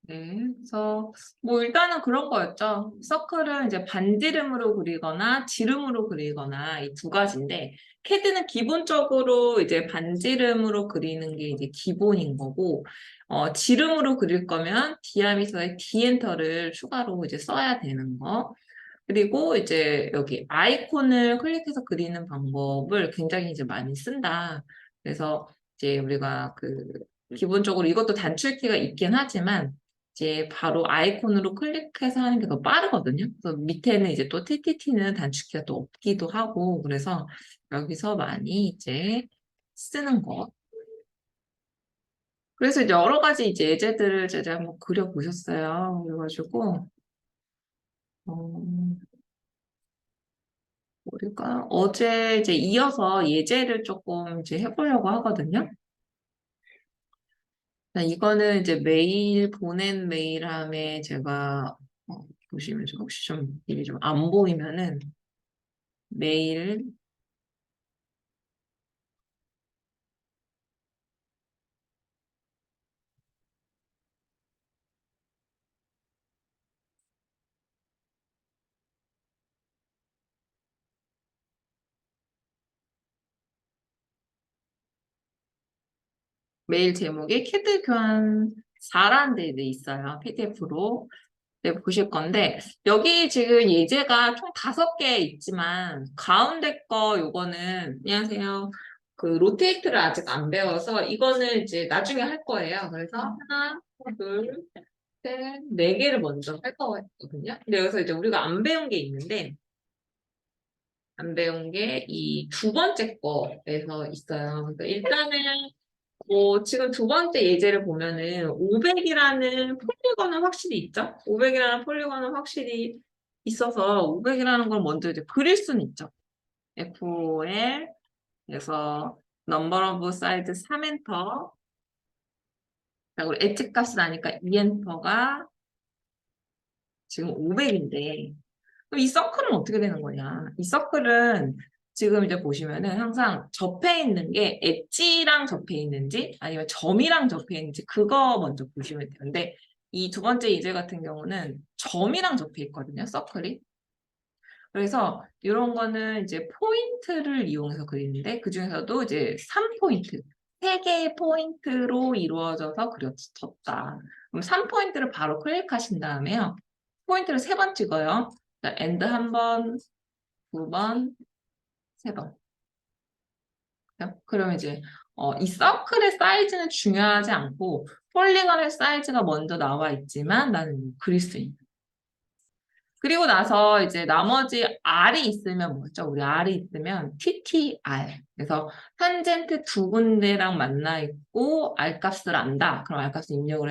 네, 그래서 뭐 일단은 그런 거였죠. 서클은 이제 반지름으로 그리거나 지름으로 그리거나 이 두 가지인데 캐드는 기본적으로 이제 반지름으로 그리는 게 이제 기본인 거고 지름으로 그릴 거면 디아미터에 디엔터를 추가로 이제 써야 되는 거. 그리고 이제 여기 아이콘을 클릭해서 그리는 방법을 굉장히 이제 많이 쓴다. 그래서 이제 우리가 그 기본적으로 이것도 단축키가 있긴 하지만 이제 바로 아이콘으로 클릭해서 하는 게 더 빠르거든요. 그래서 밑에는 이제 또 TTT는 단축키가 또 없기도 하고 그래서 여기서 많이 이제 쓰는 거. 그래서 이제 여러 가지 이제 예제들을 제가 한번 그려보셨어요. 그래가지고 어, 우리가 어제 이제 이어서 예제를 조금 이제 해보려고 하거든요. 이거는 이제 메일 보낸 메일함에 제가 보시면 혹시 좀 이게 좀 안 보이면은 메일 메일 제목에 캐드 교환 4라는 데 있어요. PDF로. 네, 보실 건데 여기 지금 예제가 총 5개 있지만 가운데 거 요거는 안녕하세요. 그 로테이트를 아직 안 배워서 이거는 이제 나중에 할 거예요. 그래서 하나, 둘, 셋, 네 개를 먼저 할 거거든요. 근데 여기서 이제 우리가 안 배운 게 있는데 안 배운 게 이 두 번째 거에서 있어요. 그러니까 일단은 지금 두 번째 예제를 보면은 500이라는 폴리건은 확실히 있죠? 500이라는 폴리건은 확실히 있어서 500이라는 걸 먼저 이제 그릴 수는 있죠. FOL 그래서 number of size 3엔터 그리고 엣지 값을 아니까 2엔터가 지금 500인데 그럼 이 서클은 어떻게 되는 거냐? 이 서클은 지금 이제 보시면은 항상 접해 있는 게 엣지랑 접해 있는지 아니면 점이랑 접해 있는지 그거 먼저 보시면 돼요. 근데 이 두 번째 예제 같은 경우는 점이랑 접해 있거든요. 서클이. 그래서 이런 거는 이제 포인트를 이용해서 그리는데 그중에서도 이제 3포인트, 3개의 포인트로 이루어져서 그려졌다. 그럼 3포인트를 바로 클릭하신 다음에요. 포인트를 3번 찍어요. 엔드 한 번, 두 번, 세 번. 그러면 이제 이 서클의 사이즈는 중요하지 않고 폴리건의 사이즈가 먼저 나와 있지만 나는 그릴 수 있는. 그리고 나서 이제 나머지 R이 있으면 뭐죠? 우리 R이 있으면 TTR. 그래서 탄젠트 두 군데랑 만나 있고 R 값을 안다. 그럼 R 값을 입력을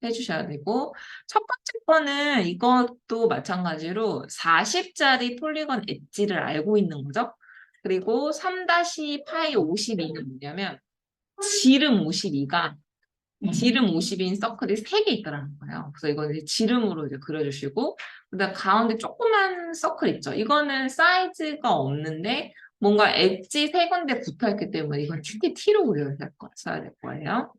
해주셔야 되고 첫 번째 거는 이것도 마찬가지로 40짜리 폴리건 엣지를 알고 있는 거죠. 그리고 3-파이 52는 뭐냐면 지름 52가 지름 50인 서클이 3개 있더라는 거예요. 그래서 이거는 이제 지름으로 이제 그려주시고, 그다음 가운데 조그만 서클 있죠. 이거는 사이즈가 없는데 뭔가 엣지 3군데 붙어 있기 때문에 이건 TTT로 써야 될 거예요.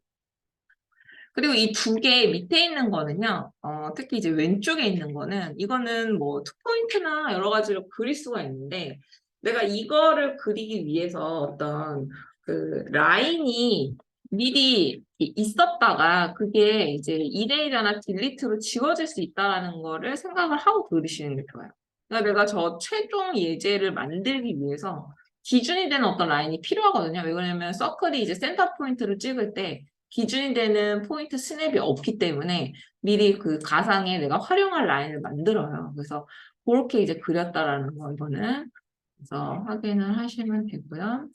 그리고 이 두 개 밑에 있는 거는요, 특히 이제 왼쪽에 있는 거는 이거는 뭐 투포인트나 여러 가지로 그릴 수가 있는데 내가 이거를 그리기 위해서 어떤 그 라인이 미리 있었다가 그게 이제 이레이저나 딜리트로 지워질 수 있다는 거를 생각을 하고 그리시는 게 좋아요. 그러니까 내가 저 최종 예제를 만들기 위해서 기준이 되는 어떤 라인이 필요하거든요. 왜 그러냐면 서클이 이제 센터 포인트를 찍을 때 기준이 되는 포인트 스냅이 없기 때문에 미리 그 가상에 내가 활용할 라인을 만들어요. 그래서 그렇게 이제 그렸다라는 거 이거는 그래서 확인을 하시면 되고요.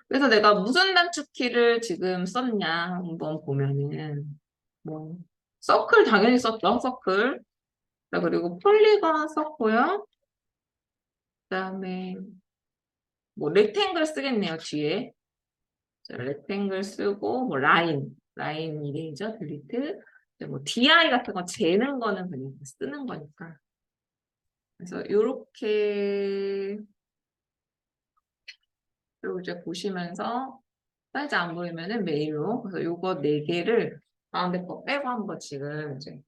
그래서 내가 무슨 단축키를 지금 썼냐 한번 보면은 뭐 서클 당연히 썼죠. 서클. 자, 그리고 폴리건 썼고요. 그다음에 뭐 렉탱글 쓰겠네요. 뒤에. 자, 렉탱글 쓰고 뭐 라인 이레이저 딜리트 뭐 DI 같은 거 재는 거는 그냥 쓰는 거니까 그래서 요렇게 그리고 이제 보시면서 사이즈 안 보이면은 메일로 그래서 요거 4개를 가운데 거 빼고 한번 지금 이제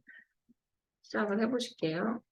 시작을 해보실게요.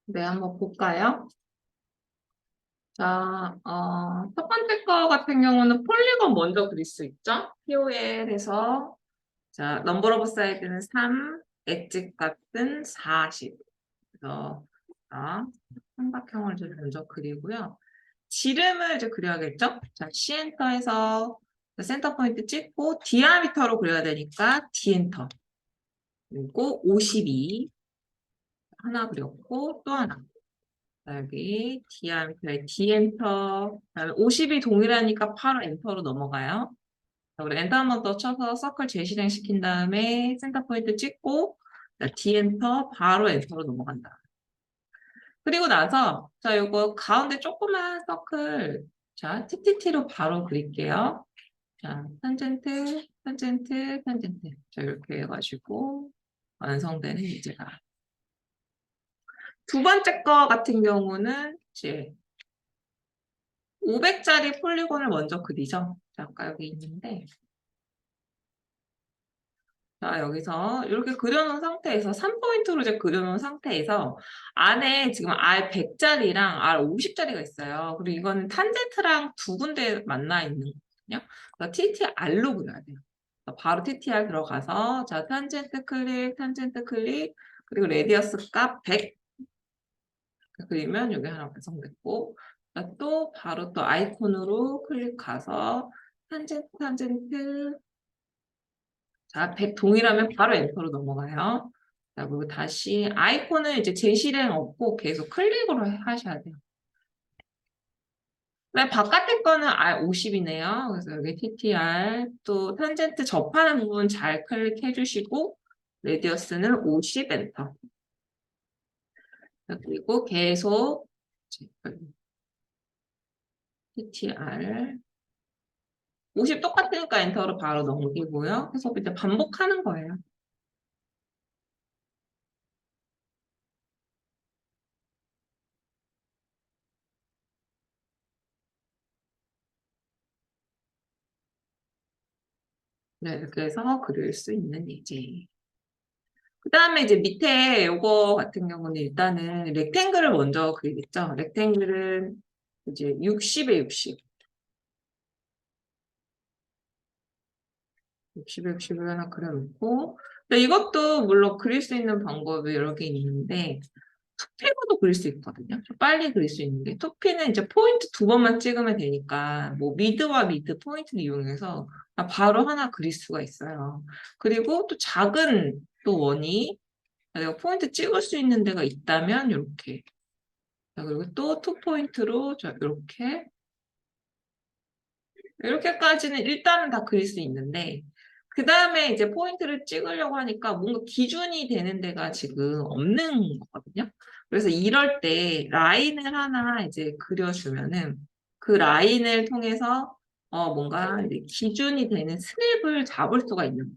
네, 한번 볼까요? 자, 첫 번째 거 같은 경우는 폴리곤 먼저 그릴 수 있죠? POL에서 자, 넘버 오브 사이드는 3, 엣지 값은 40. 그래서 자, 삼각형을 좀 먼저 그리고요. 지름을 이제 그려야겠죠? 자, C엔터에서 센터 포인트 찍고 디아미터로 그려야 되니까 D엔터. 그리고 52 하나 그렸고 또 하나. 여기 디아미터에 D엔터. 그다음에 50이 동일하니까 바로 엔터로 넘어가요. 자, 우리 엔터 한 번 더 쳐서 서클 재실행 시킨 다음에 센터 포인트 찍고 D엔터 바로 엔터로 넘어간다. 그리고 나서 자 요거 가운데 조그만 서클 자 TTT로 바로 그릴게요. 자 탄젠트 탄젠트 탄젠트 자 이렇게 해가지고 완성되는 예제가 두 번째 거 같은 경우는 이제 500짜리 폴리곤을 먼저 그리죠. 자 아까 여기 있는데 자, 여기서 이렇게 그려놓은 상태에서 3포인트로 이제 그려놓은 상태에서 안에 지금 R100짜리랑 R50짜리가 있어요. 그리고 이거는 탄젠트랑 두 군데 만나 있는 거거든요. 그래서 TTR로 그려야 돼요. 바로 TTR 들어가서 자, 탄젠트 클릭, 그리고 레디어스 값 100 그리면 여기 하나 완성됐고 또 바로 또 아이콘으로 클릭해서 탄젠트 자, 100 동일하면 바로 엔터로 넘어가요. 자, 그리고 다시 아이콘은 이제 재실행 없고 계속 클릭으로 하셔야 돼요. 네, 바깥에 거는 R50이네요. 그래서 여기 TTR 또 탄젠트 접하는 부분 잘 클릭해 주시고 레디어스는 50 엔터. 그리고 계속 TTR 50 똑같으니까 엔터로 바로 넘기고요. 계속 이제 반복하는 거예요. 네, 이렇게 해서 그릴 수 있는 예제. 그 다음에 이제 밑에 요거 같은 경우는 일단은 렉탱글을 먼저 그리겠죠. 렉탱글은 이제 60에 60. 60에 60을 하나 그려놓고. 근데 이것도 물론 그릴 수 있는 방법이 여러 개 있는데, 투피로도 그릴 수 있거든요. 좀 빨리 그릴 수 있는데, 투피는 이제 포인트 두 번만 찍으면 되니까, 뭐 미드와 미드 포인트를 이용해서 바로 하나 그릴 수가 있어요. 그리고 또 작은 또 원이 내가 포인트 찍을 수 있는 데가 있다면 이렇게 자, 그리고 또 투 포인트로 자, 이렇게까지는 일단은 다 그릴 수 있는데 그 다음에 이제 포인트를 찍으려고 하니까 뭔가 기준이 되는 데가 지금 없는 거거든요. 그래서 이럴 때 라인을 하나 이제 그려주면은 그 라인을 통해서 뭔가 이제 기준이 되는 스냅을 잡을 수가 있는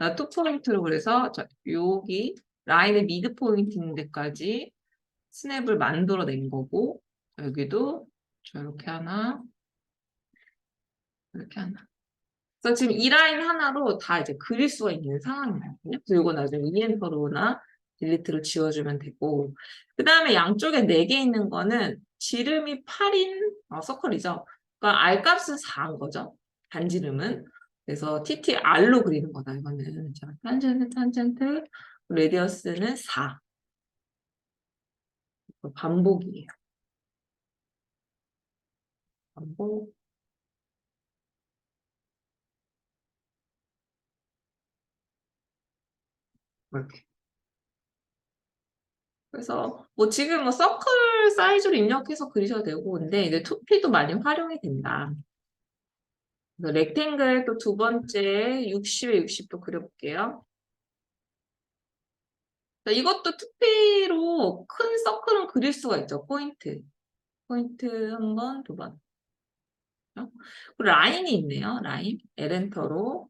거예요. 투 포인트로 그래서 자, 여기 라인의 미드 포인트 있는 데까지 스냅을 만들어낸 거고 여기도 저렇게 하나 이렇게 하나 그래서 지금 이 라인 하나로 다 이제 그릴 수가 있는 상황이거든요. 그래서 이거 나중에 이엔터로나 딜리트로 지워주면 되고 그 다음에 양쪽에 4개 있는 거는 지름이 8인 서클이죠. 그러니까 R값은 4인 거죠. 반지름은. 그래서 TTR로 그리는 거다 이거는. 자, 탄젠트 레디어스는 4 반복이에요. 반복 이렇게. 그래서 뭐 지금 뭐 서클 사이즈로 입력해서 그리셔도 되고 근데 이제 2P도 많이 활용이 된다. 그래서 렉탱글 또 두 번째 60에 60도 그려볼게요. 자, 이것도 2P로 큰 서클은 그릴 수가 있죠. 포인트. 포인트 한 번, 두 번. 그리고 라인이 있네요. 라인. 에렌터로.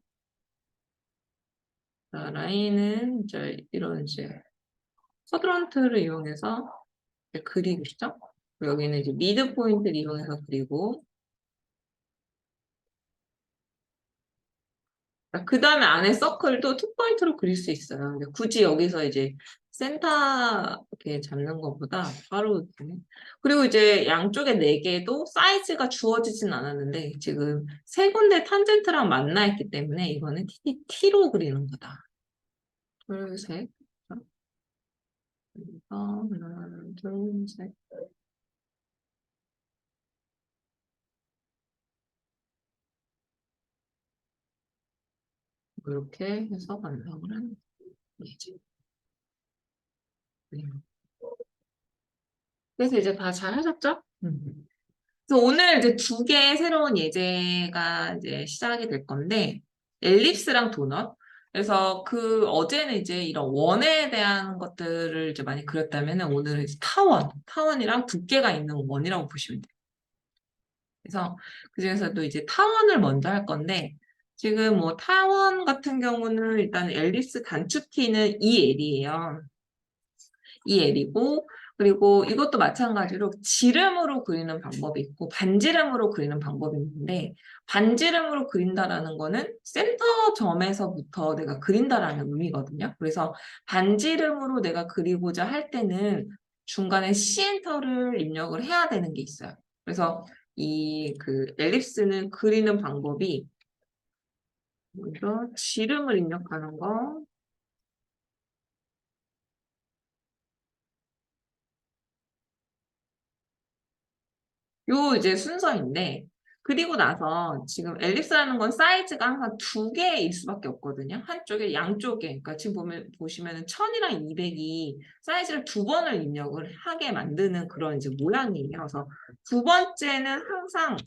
자, 라인은 이제 이런 이제 쿼드런트를 이용해서 이제 그리겠죠. 여기는 이제 미드 포인트를 이용해서 그리고 그 다음에 안에 서클도 투 포인트로 그릴 수 있어요. 근데 굳이 여기서 이제 센터 이렇게 잡는 것보다 바로 이렇게. 그리고 이제 양쪽에 4개도 사이즈가 주어지진 않았는데 지금 세 군데 탄젠트랑 만나 있기 때문에 이거는 T로 그리는 거다. 둘, 셋. 그래서 하나, 둘, 셋. 이렇게 해서 완성을 하는 예제. 네. 그래서 이제 다 잘 하셨죠? 그래서 오늘 이제 두 개의 새로운 예제가 이제 시작이 될 건데, 엘립스랑 도넛. 그래서 그 어제는 이제 이런 원에 대한 것들을 이제 많이 그렸다면 오늘은 이제 타원이랑 두께가 있는 원이라고 보시면 돼요. 그래서 그중에서도 이제 타원을 먼저 할 건데, 지금 뭐 타원 같은 경우는 일단 엘립스 단축키는 EL이에요. EL이고, 그리고 이것도 마찬가지로 지름으로 그리는 방법이 있고 반지름으로 그리는 방법이 있는데, 반지름으로 그린다라는 거는 센터 점에서부터 내가 그린다라는 의미거든요. 그래서 반지름으로 내가 그리고자 할 때는 중간에 시엔터를 입력을 해야 되는 게 있어요. 그래서 이 그 엘립스는 그리는 방법이 먼저 지름을 입력하는 거, 요 이제 순서인데, 그리고 나서 지금 엘립스라는 건 사이즈가 항상 두 개일 수밖에 없거든요. 한쪽에 양쪽에. 그러니까 지금 보시면은 1000이랑 200이 사이즈를 두 번을 입력을 하게 만드는 그런 이제 모양이에요. 그래서 두 번째는 항상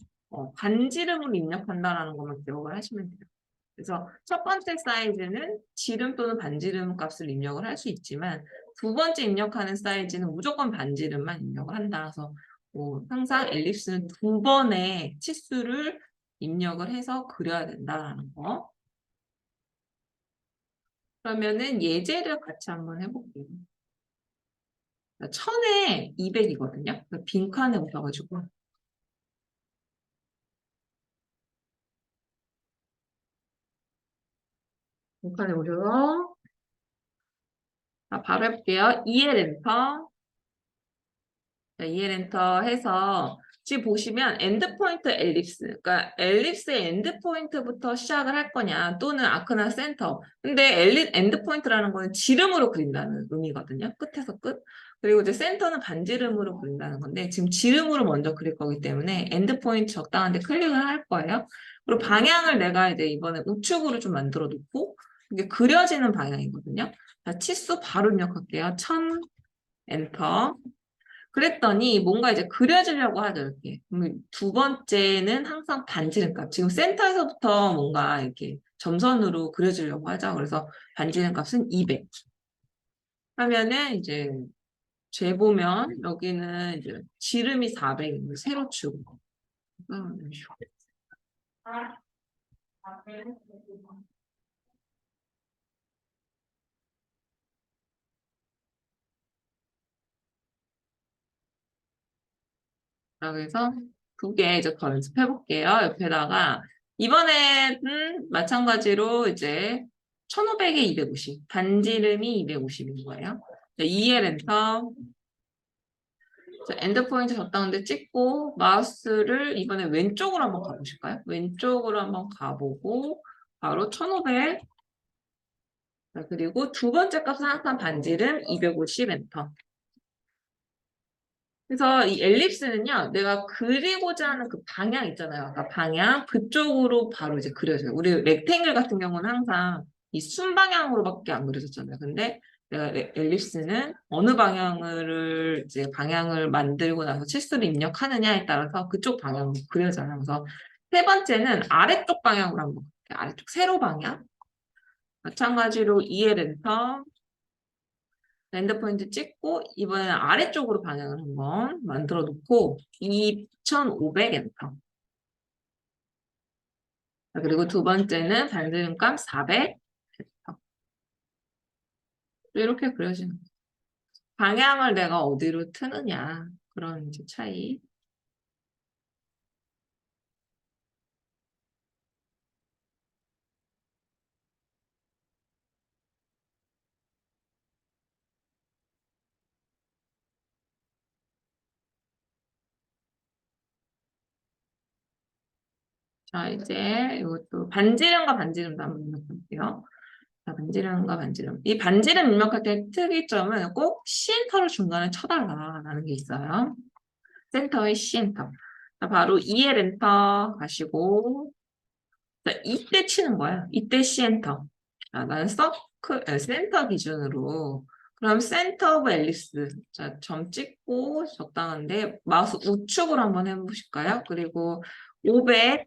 반지름으로 입력한다라는 것만 기억을 하시면 돼요. 그래서 첫 번째 사이즈는 지름 또는 반지름 값을 입력을 할 수 있지만 두 번째 입력하는 사이즈는 무조건 반지름만 입력을 한다. 그래서 뭐 항상 엘립스는 두 번의 치수를 입력을 해서 그려야 된다라는 거. 그러면은 예제를 같이 한번 해볼게요. 1000에 200이거든요. 빈칸에 오셔가지고 빈칸에 오셔서 바로 해볼게요. 2의 렌터. 자, EL엔터 해서 지금 보시면 엔드포인트 엘립스, 그러니까 엘립스의 엔드포인트부터 시작을 할 거냐 또는 아크나 센터. 근데 엔드포인트라는 거는 지름으로 그린다는 의미거든요. 끝에서 끝. 그리고 이제 센터는 반지름으로 그린다는 건데 지금 지름으로 먼저 그릴 거기 때문에 엔드포인트 적당한 데 클릭을 할 거예요. 그리고 방향을 내가 이제 이번에 우측으로 좀 만들어 놓고 이게 그려지는 방향이거든요. 자, 치수 바로 입력할게요. 1000 엔터. 그랬더니 뭔가 이제 그려지려고 하죠, 이렇게. 두 번째는 항상 반지름 값. 지금 센터에서부터 뭔가 이렇게 점선으로 그려지려고 하죠. 그래서 반지름 값은 200. 하면은 이제 재보면 여기는 이제 지름이 400을 세로 치고. 그래서 두 개 이제 더 연습해 볼게요. 옆에다가 이번에는 마찬가지로 이제 1500에 250, 반지름이 250인 거예요. 2의 랜턴, 엔드포인트 적당한데 찍고 마우스를 이번에 왼쪽으로 한번 가보실까요? 왼쪽으로 한번 가보고 바로 1500. 자, 그리고 두 번째 값은 항상 반지름 250 엔터. 그래서 이 엘립스는요, 내가 그리고자 하는 그 방향 있잖아요. 아까 방향, 그쪽으로 바로 이제 그려져요. 우리 렉탱글 같은 경우는 항상 이 순방향으로밖에 안 그려졌잖아요. 근데 내가 엘립스는 어느 방향을 이제 방향을 만들고 나서 치수를 입력하느냐에 따라서 그쪽 방향으로 그려져요. 그래서 세 번째는 아래쪽 방향으로 한번 볼게요. 아래쪽 세로 방향. 마찬가지로 EL 엔터. 엔드 포인트 찍고 이번에는 아래쪽으로 방향을 한번 만들어 놓고 2500 엔터. 그리고 두 번째는 반지름값 400 엔터. 이렇게 그려지는 거예요. 방향을 내가 어디로 트느냐 그런 이제 차이. 자, 이제 이것도 반지름과 반지름도 한번 입력할게요. 자, 반지름과 반지름. 이 반지름 입력할 때 특이점은 꼭 시엔터를 중간에 쳐달라라는 게 있어요. 센터의 시엔터. 자, 바로 EL 엔터 가시고 자, 이때 치는 거야. 이때 시엔터. 자, 나는 센터 기준으로. 그럼 센터 오브 앨리스. 자, 점 찍고 적당한데 마우스 우측으로 한번 해보실까요? 그리고 500.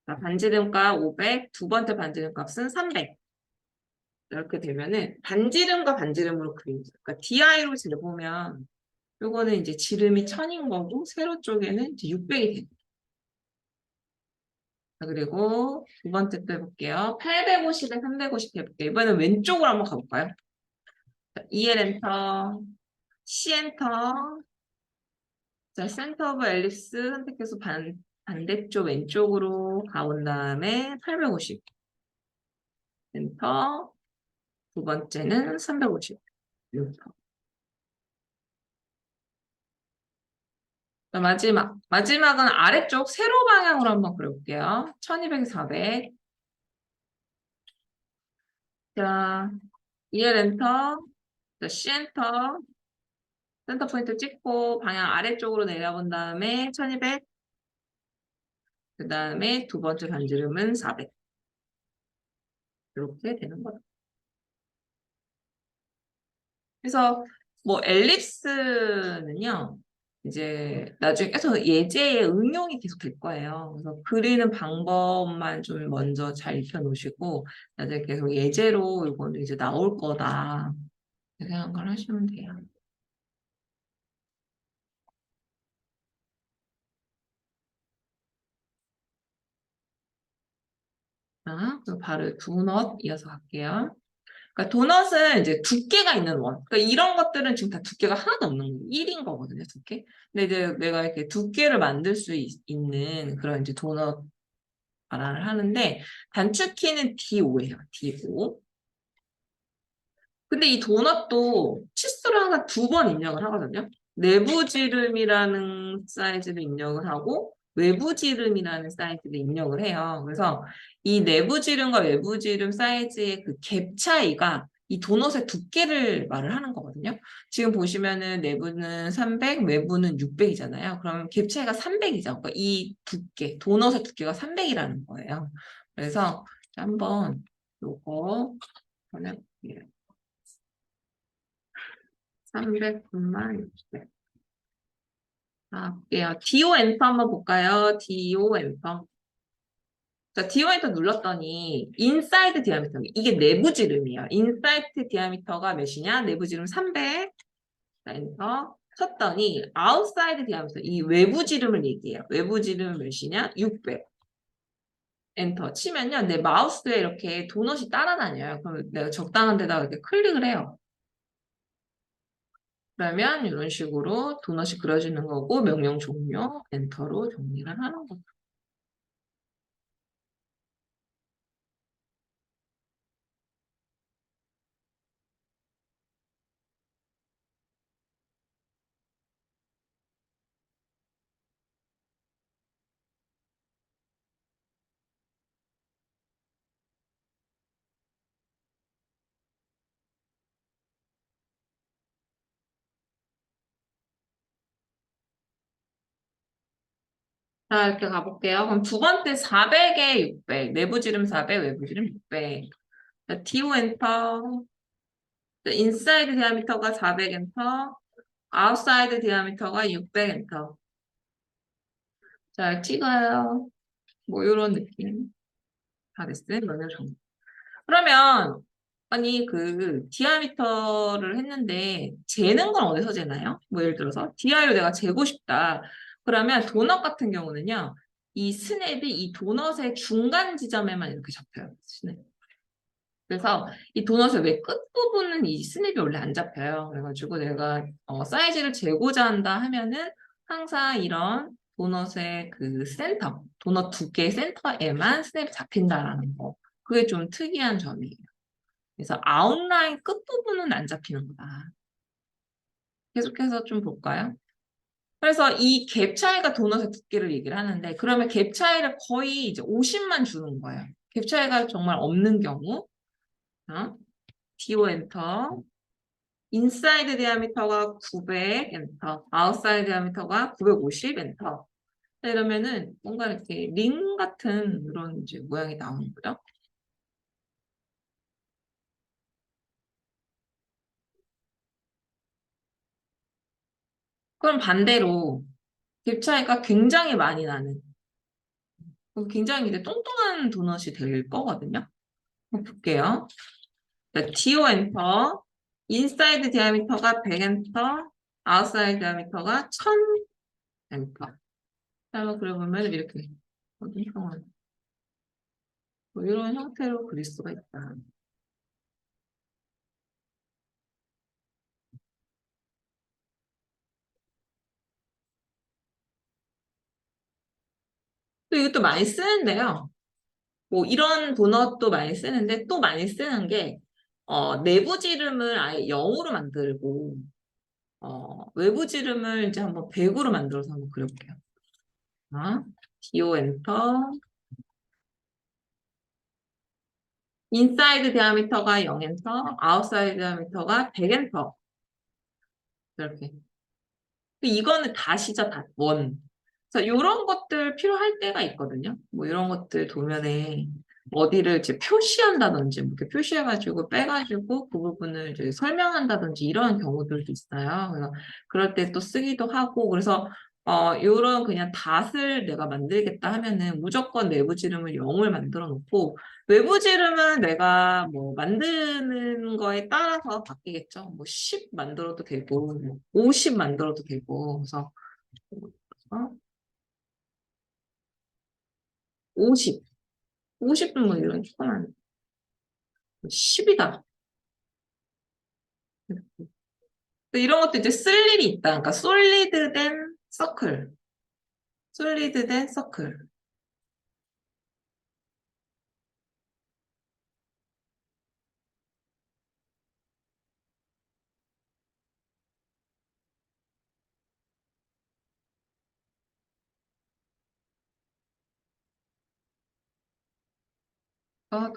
자, 반지름값 500. 두 번째 반지름 값은 300. 이렇게 되면은 반지름과 반지름으로 그리죠. 그러니까 DI로 재보면 요거는 이제 지름이 1000인 거고 세로 쪽에는 이제 600이 됩니다. 그리고 두 번째 또 해볼게요. 850에 350 해볼게요. 이번엔 왼쪽으로 한번 가볼까요? 자, EL 엔터, C 엔터, 자, 센터 오브 앨리스 선택해서 반대쪽 왼쪽으로 가온 다음에 850 엔터, 두 번째는 350 엔터. 자, 마지막은 아래쪽 세로 방향으로 한번 그려볼게요. 1200, 400. 자, EL 엔터, 자, C 엔터, 센터 포인트 찍고 방향 아래쪽으로 내려본 다음에 1200, 그 다음에 두 번째 반지름은 400. 이렇게 되는 거죠. 그래서 뭐 엘립스는요, 이제 나중에 계속 예제의 응용이 계속 될 거예요. 그래서 그리는 방법만 좀 먼저 잘 익혀놓으시고 나중에 계속 예제로 이거는 이제 나올 거다. 이렇게 생각을 하시면 돼요. 자, 그럼 바로 도넛 이어서 갈게요. 그러니까 도넛은 이제 두께가 있는 원. 그러니까 이런 것들은 지금 다 두께가 하나도 없는 거예요. 1인 거거든요, 두께. 근데 이제 내가 이렇게 두께를 만들 수 있는 그런 이제 도넛 말을 하는데 단축키는 D5예요. D5. 근데 이 도넛도 치수를 항상 두 번 입력을 하거든요. 내부 지름이라는 사이즈를 입력을 하고 외부 지름이라는 사이즈를 입력을 해요. 그래서 이 내부 지름과 외부 지름 사이즈의 그 갭 차이가 이 도넛의 두께를 말을 하는 거거든요. 지금 보시면은 내부는 300, 외부는 600이잖아요. 그럼 갭 차이가 300이죠. 그러니까 이 두께, 도넛의 두께가 300이라는 거예요. 그래서 한번 요거 보내볼게요. 300분만 60. 아, 볼게요. DO 엔터 한번 볼까요? DO 엔터. 자, DO 엔터 눌렀더니 인사이드 디아미터. 이게 내부 지름이에요. 인사이드 디아미터가 몇이냐? 내부 지름 300. 자, 엔터. 쳤더니 아웃사이드 디아미터. 이 외부 지름을 얘기해요. 외부 지름 몇이냐? 600. 엔터 치면요. 내 마우스에 이렇게 도넛이 따라다녀요. 그럼 내가 적당한 데다가 이렇게 클릭을 해요. 그러면 이런 식으로 도넛이 그려지는 거고 명령 종료, 엔터로 정리를 하는 거죠. 자, 이렇게 가볼게요. 그럼 두 번째 400에 600, 내부 지름 400, 외부 지름 600. 자, DO 엔터, 인사이드 디아미터가 400 엔터, 아웃사이드 디아미터가 600 엔터. 자, 찍어요. 뭐 이런 느낌. 다 됐어요. 면을 정리. 그러면 아니 그 디아미터를 했는데 재는 건 어디서 재나요? 뭐 예를 들어서 DI로 내가 재고 싶다. 그러면 도넛 같은 경우는요. 이 스냅이 이 도넛의 중간 지점에만 이렇게 잡혀요. 스냅. 그래서 이 도넛의 왜 끝부분은 이 스냅이 원래 안 잡혀요. 그래가지고 내가 사이즈를 재고자 한다 하면은 항상 이런 도넛의 그 센터, 도넛 두께의 센터에만 스냅이 잡힌다라는 거. 그게 좀 특이한 점이에요. 그래서 아웃라인 끝부분은 안 잡히는 거다. 계속해서 좀 볼까요? 그래서 이 갭 차이가 도넛의 두께를 얘기를 하는데 그러면 갭 차이를 거의 이제 50만 주는 거예요. 갭 차이가 정말 없는 경우 DO 엔터 인사이드 디아미터가 900 엔터 아웃사이드 디아미터가 950 엔터 이러면은 뭔가 이렇게 링 같은 그런 이제 모양이 나오는 거죠. 그럼 반대로 갭 차이가 굉장히 많이 나는, 굉장히 이제 뚱뚱한 도넛이 될 거거든요. 한번 볼게요. DO 엔터, 인사이드 디아미터가 100 엔터, 아웃사이드 디아미터가 1000 엔터. 자, 그러면 이렇게 어떤 상황, 뭐 이런 형태로 그릴 수가 있다. 또 이것도 많이 쓰는데요. 뭐 이런 도넛도 많이 쓰는데 또 많이 쓰는 게 내부 지름을 아예 0으로 만들고 외부 지름을 이제 한번 100으로 만들어서 한번 그려볼게요. 자, DO 엔터. 인사이드 디아미터가 0 엔터, 아웃사이드 디아미터가 100 엔터. 이렇게. 이거는 다시죠, 다 원. 그래서 이런 것들 필요할 때가 있거든요. 뭐 이런 것들 도면에 어디를 이제 표시한다든지 뭐 이렇게 표시해가지고 빼가지고 그 부분을 이제 설명한다든지 이런 경우들도 있어요. 그래서 그럴 때 또 쓰기도 하고 그래서 이런 그냥 닷을 내가 만들겠다 하면은 무조건 내부 지름을 0을 만들어 놓고 외부 지름은 내가 뭐 만드는 거에 따라서 바뀌겠죠. 뭐 10 만들어도 되고 뭐 50 만들어도 되고 그래서 50, 50은 뭐 이런 조그만 10이다. 이런 것도 이제 쓸 일이 있다. 그러니까 솔리드 된 서클, 솔리드 된 서클.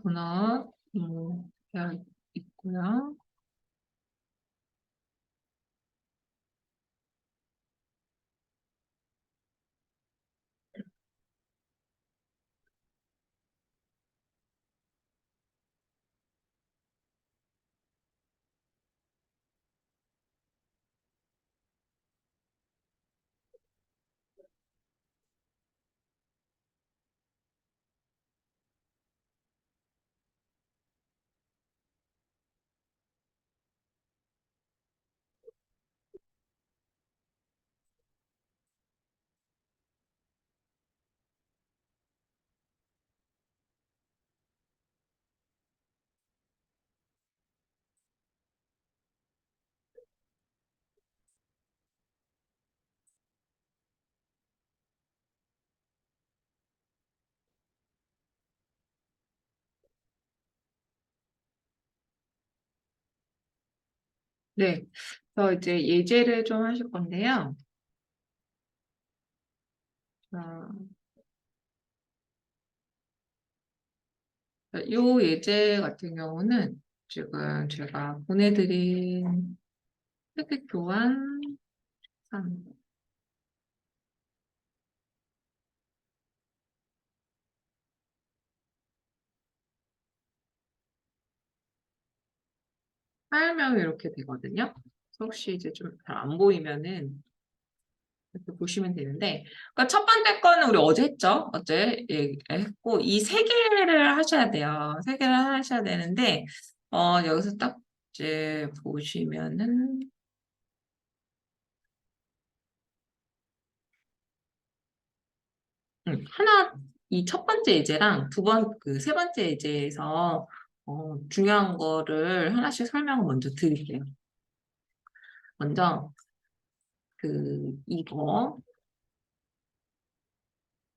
도넛, 되어 있고요. 네. 그래서 이제 예제를 좀 하실 건데요. 자, 요 예제 같은 경우는 지금 제가 보내드린 획득 교환 상 파일명이 이렇게 되거든요. 그래서 혹시 이제 좀 잘 안 보이면은 이렇게 보시면 되는데, 그러니까 첫 번째 거는 우리 어제 했죠? 어제 얘기했고, 이 세 개를 하셔야 돼요. 세 개를 하셔야 되는데, 여기서 딱 이제 보시면은, 하나, 이 첫 번째 예제랑 그 세 번째 예제에서 중요한 거를 하나씩 설명을 먼저 드릴게요. 먼저, 이거.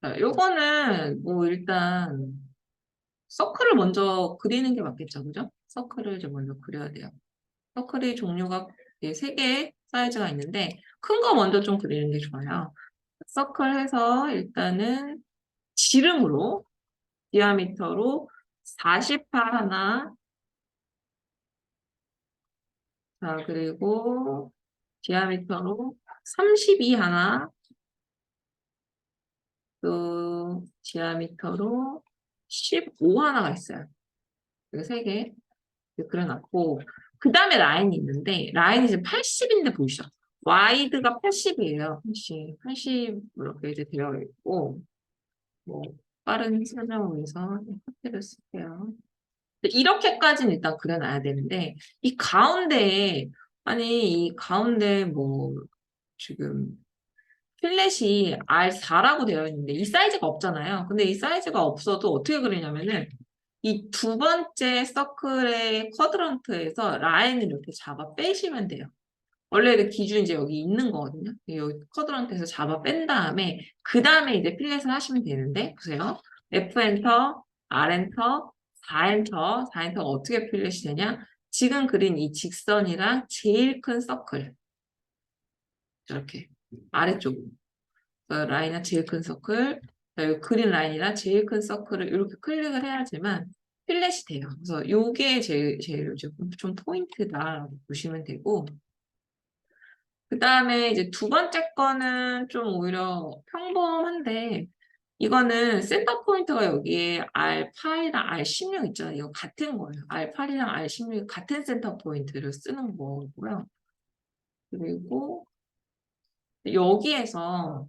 자, 요거는 뭐 일단 서클을 먼저 그리는 게 맞겠죠, 그죠? 서클을 이제 먼저 그려야 돼요. 서클의 종류가 세 개의 사이즈가 있는데 큰 거 먼저 좀 그리는 게 좋아요. 서클 해서 일단은 지름으로 디아미터로 48 하나, 자 그리고 디아미터로 32 하나, 또 디아미터로 15 하나가 있어요. 이거 세 개 그려놨고 그 다음에 라인이 있는데 라인이 지금 80인데 보이시죠? 와이드가 80이에요. 80 이렇게 이제 되어 있고 뭐 빠른 설명을 위해서 커피를 쓸게요. 이렇게까지는 일단 그려놔야 되는데 이 가운데에 아니 이 가운데 뭐 지금 필렛이 R4라고 되어 있는데 이 사이즈가 없잖아요. 근데 이 사이즈가 없어도 어떻게 그리냐면은 이 두 번째 서클의 쿼드런트에서 라인을 이렇게 잡아 빼시면 돼요. 원래는 기준 이제 여기 있는 거거든요. 여기 쿼드런트에서 잡아 뺀 다음에 그 다음에 이제 필렛을 하시면 되는데 보세요. F 엔터, R 엔터, 4 엔터, 4 엔터가 어떻게 필렛이 되냐? 지금 그린 이 직선이랑 제일 큰 서클 이렇게 아래쪽 라인이나 제일 큰 서클 여기 그린 라인이나 제일 큰 서클을 이렇게 클릭을 해야지만 필렛이 돼요. 그래서 요게 제일 좀 포인트다라고 보시면 되고 그 다음에 이제 두 번째 거는 좀 오히려 평범한데 이거는 센터 포인트가 여기에 R8이랑 R16 있잖아요. 이거 같은 거예요. R8이랑 R16이 같은 센터 포인트를 쓰는 거고요. 그리고 여기에서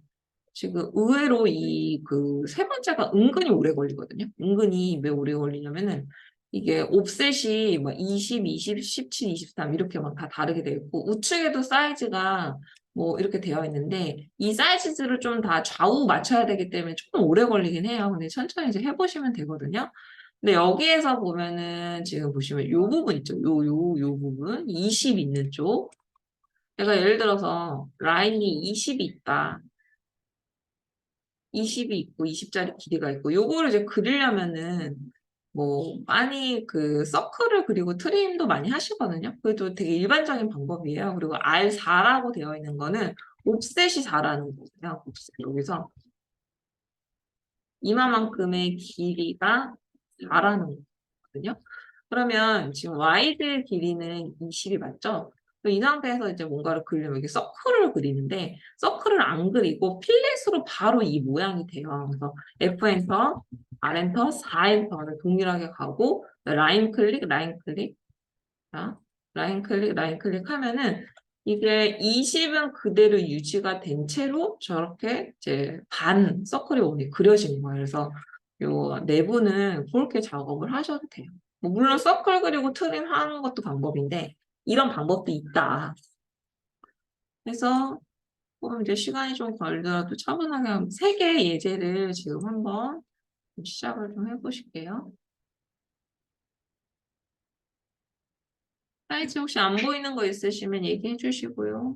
지금 의외로 이 그 세 번째가 은근히 오래 걸리거든요. 은근히 왜 오래 걸리냐면은 이게 옵셋이 뭐 20, 20, 17, 23 이렇게 막 다 다르게 되어 있고 우측에도 사이즈가 뭐 이렇게 되어 있는데 이 사이즈를 좀 다 좌우 맞춰야 되기 때문에 조금 오래 걸리긴 해요. 근데 천천히 이제 해보시면 되거든요. 근데 여기에서 보면은 지금 보시면 요 부분 있죠. 요 부분 20 있는 쪽. 내가 예를 들어서 라인이 20이 있다. 20이 있고 20짜리 길이가 있고 요거를 이제 그리려면은 뭐 많이 그 서클을 그리고 트림도 많이 하시거든요. 그래도 되게 일반적인 방법이에요. 그리고 R4라고 되어 있는 거는 옵셋이 4라는 거예요. 옵셋. 여기서 이마만큼의 길이가 4라는 거거든요. 그러면 지금 와이드 길이는 20이 맞죠? 이 상태에서 이제 뭔가를 그리려면 이게 서클을 그리는데 서클을 안 그리고 필렛으로 바로 이 모양이 돼요. 그래서 F 엔터, R 엔터, 4 엔터를 동일하게 가고 라인 클릭, 라인 클릭, 자, 라인 클릭, 라인 클릭 하면은 이게 20은 그대로 유지가 된 채로 저렇게 이제 반 서클이 오니 그려지는 거예요. 그래서 요 내부는 그렇게 작업을 하셔도 돼요. 뭐 물론 서클 그리고 트림 하는 것도 방법인데 이런 방법도 있다. 그래서 조금 이제 시간이 좀 걸리더라도 차분하게 세 개의 예제를 지금 한번 시작을 좀 해보실게요. 사이즈 혹시 안 보이는 거 있으시면 얘기해 주시고요.